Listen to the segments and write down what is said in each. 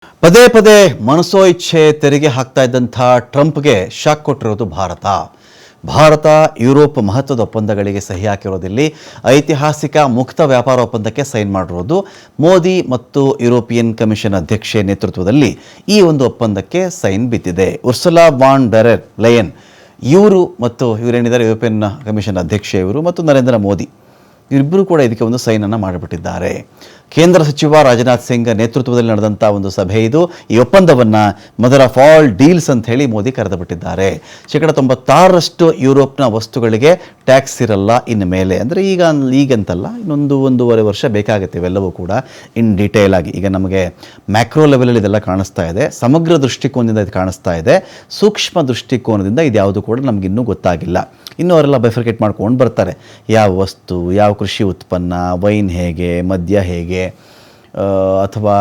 ಪದೇ ಪದೇ ಮನಸೋ ಇಚ್ಛೆ ತೆರಿಗೆ ಹಾಕ್ತಾ ಇದ್ದಂಥ ಟ್ರಂಪ್ಗೆ ಶಾಕ್ ಕೊಟ್ಟಿರೋದು ಭಾರತ ಯುರೋಪ್ ಮಹತ್ವದ ಒಪ್ಪಂದಗಳಿಗೆ ಸಹಿ ಹಾಕಿರೋದಿಲ್ಲಿ ಐತಿಹಾಸಿಕ ಮುಕ್ತ ವ್ಯಾಪಾರ ಒಪ್ಪಂದಕ್ಕೆ ಸೈನ್ ಮಾಡಿರೋದು ಮೋದಿ ಮತ್ತು ಯುರೋಪಿಯನ್ ಕಮಿಷನ್ ಅಧ್ಯಕ್ಷೆ ನೇತೃತ್ವದಲ್ಲಿ ಈ ಒಂದು ಒಪ್ಪಂದಕ್ಕೆ ಸೈನ್ ಬಿದ್ದಿದೆ. ಉರ್ಸುಲಾ ವಾನ್ ಡೆರ್ ಲೆಯನ್ ಇವರು ಮತ್ತು ಇವರೇನಿದ್ದಾರೆ ಯುರೋಪಿಯನ್ ಕಮಿಷನ್ ಅಧ್ಯಕ್ಷೆ ಇವರು ಮತ್ತು ನರೇಂದ್ರ ಮೋದಿ ಇವರಿಬ್ಬರು ಕೂಡ ಇದಕ್ಕೆ ಒಂದು ಸೈನನ್ನು ಮಾಡಿಬಿಟ್ಟಿದ್ದಾರೆ. ಕೇಂದ್ರ ಸಚಿವ ರಾಜನಾಥ್ ಸಿಂಗ್ ನೇತೃತ್ವದಲ್ಲಿ ನಡೆದಂಥ ಒಂದು ಸಭೆ ಇದು. ಈ ಒಪ್ಪಂದವನ್ನು ಮದರ್ ಆಫ್ ಆಲ್ ಡೀಲ್ಸ್ ಅಂತ ಹೇಳಿ ಮೋದಿ ಕರೆದು ಬಿಟ್ಟಿದ್ದಾರೆ. 96% ಯುರೋಪ್ನ ವಸ್ತುಗಳಿಗೆ ಟ್ಯಾಕ್ಸ್ ಇರಲ್ಲ ಇನ್ನು ಮೇಲೆ. ಅಂದರೆ ಈಗಂತಲ್ಲ, ಒಂದೂವರೆ ವರ್ಷ ಬೇಕಾಗುತ್ತೆ ಇವೆಲ್ಲವೂ ಕೂಡ ಇನ್ ಡೀಟೇಲ್ ಆಗಿ. ಈಗ ನಮಗೆ ಮ್ಯಾಕ್ರೋ ಲೆವೆಲಲ್ಲಿ ಇದೆಲ್ಲ ಕಾಣಿಸ್ತಾ ಇದೆ, ಸಮಗ್ರ ದೃಷ್ಟಿಕೋನದಿಂದ ಇದು ಕಾಣಿಸ್ತಾ ಇದೆ. ಸೂಕ್ಷ್ಮ ದೃಷ್ಟಿಕೋನದಿಂದ ಇದ್ಯಾವುದು ಕೂಡ ನಮಗಿನ್ನೂ ಗೊತ್ತಾಗಿಲ್ಲ. ಇನ್ನೂ ಅವರೆಲ್ಲ ಬೈಫರ್ಕೇಟ್ ಮಾಡ್ಕೊಂಡು ಬರ್ತಾರೆ. ಯಾವ ವಸ್ತು, ಯಾವ ಕೃಷಿ ಉತ್ಪನ್ನ, ವೈನ್ ಹೇಗೆ, ಮದ್ಯ ಹೇಗೆ, ಅಥವಾ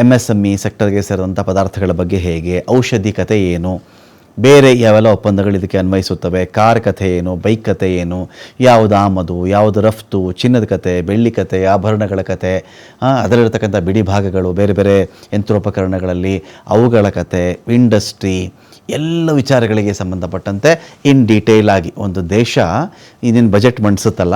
MSME ಸೆಕ್ಟರ್ಗೆ ಸೇರಿದಂಥ ಪದಾರ್ಥಗಳ ಬಗ್ಗೆ ಹೇಗೆ, ಔಷಧಿ ಕತೆ ಏನು, ಬೇರೆ ಯಾವೆಲ್ಲ ಒಪ್ಪಂದಗಳು ಇದಕ್ಕೆ ಅನ್ವಯಿಸುತ್ತವೆ, ಕಾರ್ ಕಥೆ ಏನು, ಬೈಕ್ ಕಥೆ ಏನು, ಯಾವುದು ಆಮದು, ಯಾವುದು ರಫ್ತು, ಚಿನ್ನದ ಕತೆ, ಬೆಳ್ಳಿ ಕತೆ, ಆಭರಣಗಳ ಕತೆ, ಅದರಲ್ಲಿರ್ತಕ್ಕಂಥ ಬಿಡಿ ಭಾಗಗಳು, ಬೇರೆ ಬೇರೆ ಯಂತ್ರೋಪಕರಣಗಳಲ್ಲಿ ಅವುಗಳ ಕತೆ, ಇಂಡಸ್ಟ್ರಿ, ಎಲ್ಲ ವಿಚಾರಗಳಿಗೆ ಸಂಬಂಧಪಟ್ಟಂತೆ ಇನ್ ಡೀಟೇಲ್ ಆಗಿ ಒಂದು ದೇಶ ಇನ್ನೇನು ಬಜೆಟ್ ಮಂಡಿಸುತ್ತಲ್ಲ,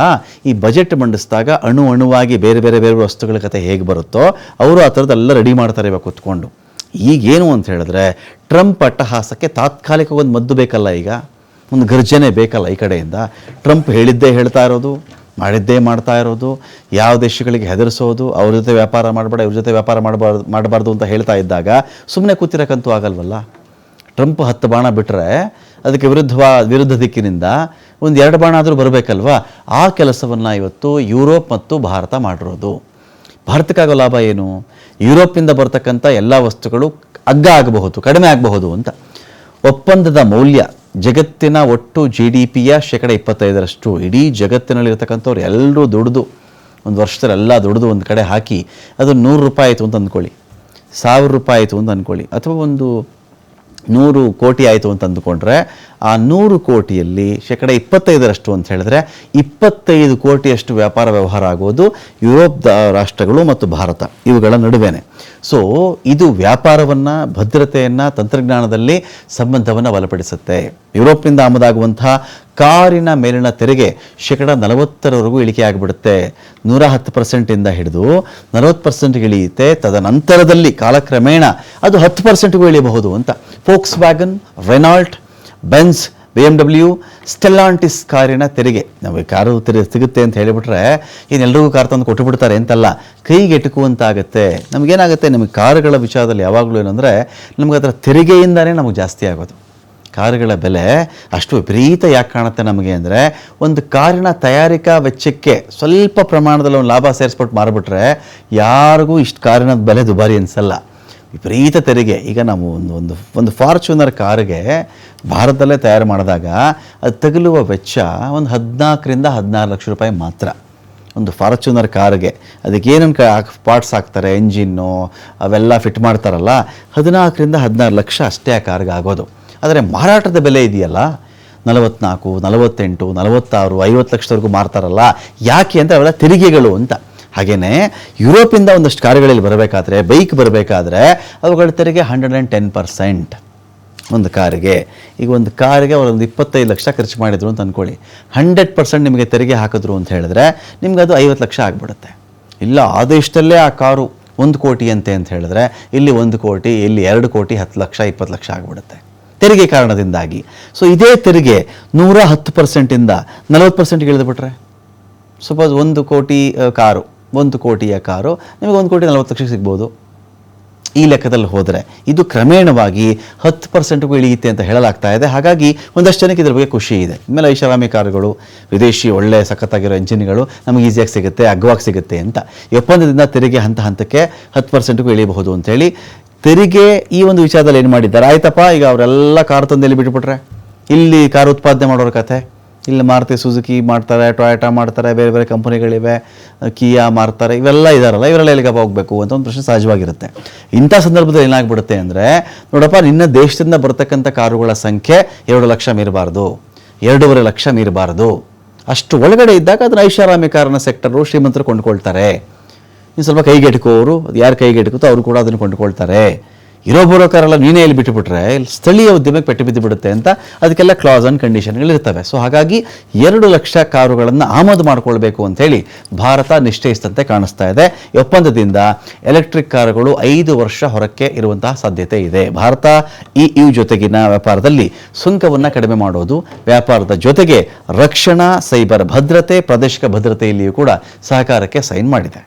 ಈ ಬಜೆಟ್ ಮಂಡಿಸಿದಾಗ ಅಣುವಾಗಿ ಬೇರೆ ಬೇರೆ ಬೇರೆ ವಸ್ತುಗಳ ಕತೆ ಹೇಗೆ ಬರುತ್ತೋ ಅವರು ಆ ಥರದ್ದೆಲ್ಲ ರೆಡಿ ಮಾಡ್ತಾರೆ ಇವಾಗ ಕೂತ್ಕೊಂಡು. ಈಗೇನು ಅಂತ ಹೇಳಿದ್ರೆ, ಟ್ರಂಪ್ ಅಟ್ಟಹಾಸಕ್ಕೆ ತಾತ್ಕಾಲಿಕ ಒಂದು ಮದ್ದು ಬೇಕಲ್ಲ, ಈಗ ಒಂದು ಗರ್ಜನೆ ಬೇಕಲ್ಲ ಈ ಕಡೆಯಿಂದ. ಟ್ರಂಪ್ ಹೇಳಿದ್ದೇ ಹೇಳ್ತಾ ಇರೋದು, ಮಾಡಿದ್ದೇ ಮಾಡ್ತಾ ಇರೋದು, ಯಾವ ದೇಶಗಳಿಗೆ ಹೆದರಿಸೋದು, ಅವ್ರ ಜೊತೆ ವ್ಯಾಪಾರ ಮಾಡಬೇಡ, ಇವ್ರ ಜೊತೆ ವ್ಯಾಪಾರ ಮಾಡಬಾರ್ದು ಅಂತ ಹೇಳ್ತಾ ಇದ್ದಾಗ ಸುಮ್ಮನೆ ಕೂತಿರೋಕ್ಕಂತೂ ಆಗಲ್ವಲ್ಲ. ಟ್ರಂಪ್ 10 ಬಾಣ ಬಿಟ್ಟರೆ ಅದಕ್ಕೆ ವಿರುದ್ಧ ದಿಕ್ಕಿನಿಂದ ಒಂದು 2 ಬಾಣ ಆದರೂ ಬರಬೇಕಲ್ವ. ಆ ಕೆಲಸವನ್ನು ಇವತ್ತು ಯುರೋಪ್ ಮತ್ತು ಭಾರತ ಮಾಡಿರೋದು. ಭಾರತಕ್ಕಾಗೋ ಲಾಭ ಏನು? ಯುರೋಪಿಂದ ಬರ್ತಕ್ಕಂಥ ಎಲ್ಲ ವಸ್ತುಗಳು ಆಗಬಹುದು, ಕಡಿಮೆ ಆಗಬಹುದು ಅಂತ. ಒಪ್ಪಂದದ ಮೌಲ್ಯ ಜಗತ್ತಿನ ಒಟ್ಟು GDPಯ 25% ಇಡೀ ಜಗತ್ತಿನಲ್ಲಿರ್ತಕ್ಕಂಥವ್ರು ಎಲ್ಲರೂ ದುಡಿದು ಒಂದು ವರ್ಷದಲ್ಲೆಲ್ಲ ದುಡಿದು ಒಂದು ಕಡೆ ಹಾಕಿ ಅದು $100 ಆಯಿತು ಅಂತ ಅಂದ್ಕೊಳ್ಳಿ, $1000 ಆಯಿತು ಅಂತ ಅಂದ್ಕೊಳ್ಳಿ, ಅಥವಾ ಒಂದು 100 ಕೋಟಿ ಆಯಿತು ಅಂತ ಅಂದುಕೊಂಡ್ರೆ ಆ 100 ಕೋಟಿಯಲ್ಲಿ 25% ಅಂತ ಹೇಳಿದ್ರೆ 25 ಕೋಟಿಯಷ್ಟು ವ್ಯಾಪಾರ ವ್ಯವಹಾರ ಆಗೋದು ಯುರೋಪ್ ರಾಷ್ಟ್ರಗಳು ಮತ್ತು ಭಾರತ ಇವುಗಳ ನಡುವೆನೆ. ಸೊ ಇದು ವ್ಯಾಪಾರವನ್ನು, ಭದ್ರತೆಯನ್ನು, ತಂತ್ರಜ್ಞಾನದಲ್ಲಿ ಸಂಬಂಧವನ್ನು ಬಲಪಡಿಸುತ್ತೆ. ಯುರೋಪ್ನಿಂದ ಆಮದಾಗುವಂತಹ ಕಾರಿನ ಮೇಲಿನ ತೆರಿಗೆ 40% ಇಳಿಕೆ ಆಗಿಬಿಡುತ್ತೆ. 110% ಹಿಡಿದು 40% ಇಳಿಯುತ್ತೆ. ತದನಂತರದಲ್ಲಿ ಕಾಲಕ್ರಮೇಣ ಅದು 10% ಇಳಿಯಬಹುದು ಅಂತ. Forks wagon, Renault, Benz, BMW, ಸ್ಟೆಲ್ಲಾಂಟಿಸ್ ಕಾರಿನ ತೆರಿಗೆ, ನಮಗೆ ಕಾರು ಸಿಗುತ್ತೆ ಅಂತ ಹೇಳಿಬಿಟ್ರೆ ಇನ್ನೆಲ್ಲರಿಗೂ ಕಾರ್ ತಂದು ಕೊಟ್ಟುಬಿಡ್ತಾರೆ ಅಂತಲ್ಲ, ಕೈಗೆಟುಕುವಂತಾಗುತ್ತೆ. ನಮಗೇನಾಗುತ್ತೆ, ನಿಮಗೆ ಕಾರುಗಳ ವಿಚಾರದಲ್ಲಿ ಯಾವಾಗಲೂ ಏನಂದರೆ ನಮಗೆ ಅದರ ತೆರಿಗೆಯಿಂದಲೇ ನಮಗೆ ಜಾಸ್ತಿ ಆಗೋದು. ಕಾರುಗಳ ಬೆಲೆ ಅಷ್ಟು ವಿಪರೀತ ಯಾಕೆ ಕಾಣುತ್ತೆ ನಮಗೆ ಅಂದರೆ, ಒಂದು ಕಾರಿನ ತಯಾರಿಕಾ ವೆಚ್ಚಕ್ಕೆ ಸ್ವಲ್ಪ ಪ್ರಮಾಣದಲ್ಲಿ ಒಂದು ಲಾಭ ಸೇರಿಸ್ಬಿಟ್ಟು ಮಾರಿಬಿಟ್ರೆ ಯಾರಿಗೂ ಇಷ್ಟು ಕಾರಿನ ಬೆಲೆ ದುಬಾರಿ ಅನಿಸಲ್ಲ. ವಿಪರೀತ ತೆರಿಗೆ. ಈಗ ನಾವು ಒಂದು ಫಾರ್ಚುನರ್ ಕಾರಿಗೆ ಭಾರತದಲ್ಲೇ ತಯಾರು ಮಾಡಿದಾಗ ಅದು ತಗುಲುವ ವೆಚ್ಚ ಒಂದು 14 ರಿಂದ 16 ಲಕ್ಷ ರೂಪಾಯಿ ಮಾತ್ರ. ಒಂದು ಫಾರ್ಚುನರ್ ಕಾರಿಗೆ ಅದಕ್ಕೇನೇನು ಪಾರ್ಟ್ಸ್ ಹಾಕ್ತಾರೆ, ಎಂಜಿನ್ನು ಅವೆಲ್ಲ ಫಿಟ್ ಮಾಡ್ತಾರಲ್ಲ, 14 ರಿಂದ 16 ಲಕ್ಷ ಅಷ್ಟೇ ಆ ಕಾರ್ಗೆ ಆಗೋದು. ಆದರೆ ಮಾರಾಟದ ಬೆಲೆ ಇದೆಯಲ್ಲ 44, 48, 46, 50 ಲಕ್ಷದವರೆಗೂ ಮಾರ್ತಾರಲ್ಲ. ಯಾಕೆ ಅಂತ ಅವೆಲ್ಲ ತೆರಿಗೆಗಳು ಅಂತ. ಹಾಗೆಯೇ ಯುರೋಪಿಂದ ಒಂದಷ್ಟು ಕಾರುಗಳಲ್ಲಿ ಬರಬೇಕಾದ್ರೆ, ಬೈಕ್ ಬರಬೇಕಾದ್ರೆ ಅವುಗಳ ತೆರಿಗೆ 110% ಒಂದು ಕಾರಿಗೆ. ಈಗ ಒಂದು ಕಾರಿಗೆ ಅವರೊಂದು 25 ಲಕ್ಷ ಖರ್ಚು ಮಾಡಿದ್ರು ಅಂತ ಅಂದ್ಕೊಳ್ಳಿ, 100% ನಿಮಗೆ ತೆರಿಗೆ ಹಾಕಿದ್ರು ಅಂತ ಹೇಳಿದ್ರೆ ನಿಮ್ಗೆ ಅದು 50 ಲಕ್ಷ ಆಗಿಬಿಡುತ್ತೆ. ಇಲ್ಲ ಆ ದೇಶದಲ್ಲೇ ಆ ಕಾರು 1 ಕೋಟಿ ಅಂತ ಹೇಳಿದ್ರೆ ಇಲ್ಲಿ 1 ಕೋಟಿ, ಇಲ್ಲಿ 2 ಕೋಟಿ, 10 ಲಕ್ಷ, 20 ಲಕ್ಷ ಆಗಿಬಿಡುತ್ತೆ ತೆರಿಗೆ ಕಾರಣದಿಂದಾಗಿ. ಸೊ ಇದೇ ತೆರಿಗೆ 110% 40% ಇಳಿದುಬಿಟ್ರೆ, ಸಪೋಸ್ 1 ಕೋಟಿ ಕಾರು, 1 ಕೋಟಿಯ ಕಾರು ನಿಮಗೆ 1 ಕೋಟಿ 40 ಲಕ್ಷ ಸಿಗ್ಬೋದು. ಈ ಲೆಕ್ಕದಲ್ಲಿ ಹೋದರೆ ಇದು ಕ್ರಮೇಣವಾಗಿ 10%ಗೂ ಇಳಿಯುತ್ತೆ ಅಂತ ಹೇಳಲಾಗ್ತಾ ಇದೆ. ಹಾಗಾಗಿ ಒಂದಷ್ಟು ಜನಕ್ಕೆ ಇದ್ರ ಬಗ್ಗೆ ಖುಷಿ ಇದೆ. ಆಮೇಲೆ ಐಷಾರಾಮಿ ಕಾರುಗಳು, ವಿದೇಶಿ ಒಳ್ಳೆ ಸಖತ್ತಾಗಿರೋ ಎಂಜಿನ್ಗಳು ನಮಗೆ ಈಸಿಯಾಗಿ ಸಿಗುತ್ತೆ, ಅಗ್ಗವಾಗಿ ಸಿಗುತ್ತೆ ಅಂತ. ಈ ಒಪ್ಪಂದದಿಂದ ತೆರಿಗೆ ಹಂತಕ್ಕೆ 10%ಗೂ ಇಳಿಯಬಹುದು ಅಂತೇಳಿ ತೆರಿಗೆ ಈ ಒಂದು ವಿಚಾರದಲ್ಲಿ ಏನು ಮಾಡಿದ್ದಾರೆ. ಆಯ್ತಪ್ಪ, ಈಗ ಅವರೆಲ್ಲ ಕಾರು ತಂದಲ್ಲಿ ಬಿಟ್ಬಿಟ್ರೆ ಇಲ್ಲಿ ಕಾರು ಉತ್ಪಾದನೆ ಮಾಡೋರ ಕಥೆ, ಇಲ್ಲಿ ಮಾರುತಿ ಸುಜುಕಿ ಮಾಡ್ತಾರೆ, ಟೊಯೋಟಾ ಮಾಡ್ತಾರೆ, ಬೇರೆ ಬೇರೆ ಕಂಪನಿಗಳಿವೆ, ಕಿಯಾ ಮಾರ್ತಾರೆ, ಇವೆಲ್ಲ ಇದಾರಲ್ಲ, ಇವರೆಲ್ಲ ಎಲ್ಲಿಗಪ್ಪ ಹೋಗಬೇಕು ಅಂತ ಒಂದು ಪ್ರಶ್ನೆ ಸಹಜವಾಗಿರುತ್ತೆ. ಇಂಥ ಸಂದರ್ಭದಲ್ಲಿ ಏನಾಗ್ಬಿಡುತ್ತೆ ಅಂದರೆ, ನೋಡಪ್ಪ ನಿನ್ನ ದೇಶದಿಂದ ಬರ್ತಕ್ಕಂಥ ಕಾರುಗಳ ಸಂಖ್ಯೆ 2 ಲಕ್ಷ ಮೀರಬಾರ್ದು, 2.5 ಲಕ್ಷ ಮೀರಬಾರ್ದು. ಅಷ್ಟು ಒಳಗಡೆ ಇದ್ದಾಗ ಅದನ್ನು ಐಷಾರಾಮಿ ಕಾರಿನ ಸೆಕ್ಟರು ಶ್ರೀಮಂತರು ಕೊಂಡ್ಕೊಳ್ತಾರೆ. ಇನ್ನು ಸ್ವಲ್ಪ ಕೈಗೆಟುಕೋರು, ಅದು ಯಾರು ಕೈಗೆಟುಕುತ್ತೋ ಅವರು ಕೂಡ ಅದನ್ನು ಕೊಂಡುಕೊಳ್ತಾರೆ. ಇರೋ ಬರೋ ಕಾರೆಲ್ಲ ನೀನೇ ಇಲ್ಲಿ ಬಿಟ್ಟುಬಿಟ್ರೆ ಇಲ್ಲಿ ಸ್ಥಳೀಯ ಉದ್ಯಮಕ್ಕೆ ಪೆಟ್ಟು ಬಿದ್ದು ಬಿಡುತ್ತೆ ಅಂತ ಅದಕ್ಕೆಲ್ಲ ಕ್ಲಾಸ್ ಆ್ಯಂಡ್ ಕಂಡೀಷನ್ಗಳಿರ್ತವೆ. ಸೊ ಹಾಗಾಗಿ 2 ಲಕ್ಷ ಕಾರುಗಳನ್ನು ಆಮದು ಮಾಡಿಕೊಳ್ಬೇಕು ಅಂಥೇಳಿ ಭಾರತ ನಿಶ್ಚಯಿಸಿದಂತೆ ಕಾಣಿಸ್ತಾ ಇದೆ. ಈ ಒಪ್ಪಂದದಿಂದ ಎಲೆಕ್ಟ್ರಿಕ್ ಕಾರುಗಳು 5 ವರ್ಷ ಹೊರಕ್ಕೆ ಇರುವಂತಹ ಸಾಧ್ಯತೆ ಇದೆ. ಭಾರತ EU ಜೊತೆಗಿನ ವ್ಯಾಪಾರದಲ್ಲಿ ಸುಂಕವನ್ನು ಕಡಿಮೆ ಮಾಡೋದು, ವ್ಯಾಪಾರದ ಜೊತೆಗೆ ರಕ್ಷಣಾ, ಸೈಬರ್ ಭದ್ರತೆ, ಪ್ರಾದೇಶಿಕ ಭದ್ರತೆಯಲ್ಲಿಯೂ ಕೂಡ ಸಹಕಾರಕ್ಕೆ ಸೈನ್ ಮಾಡಿದೆ.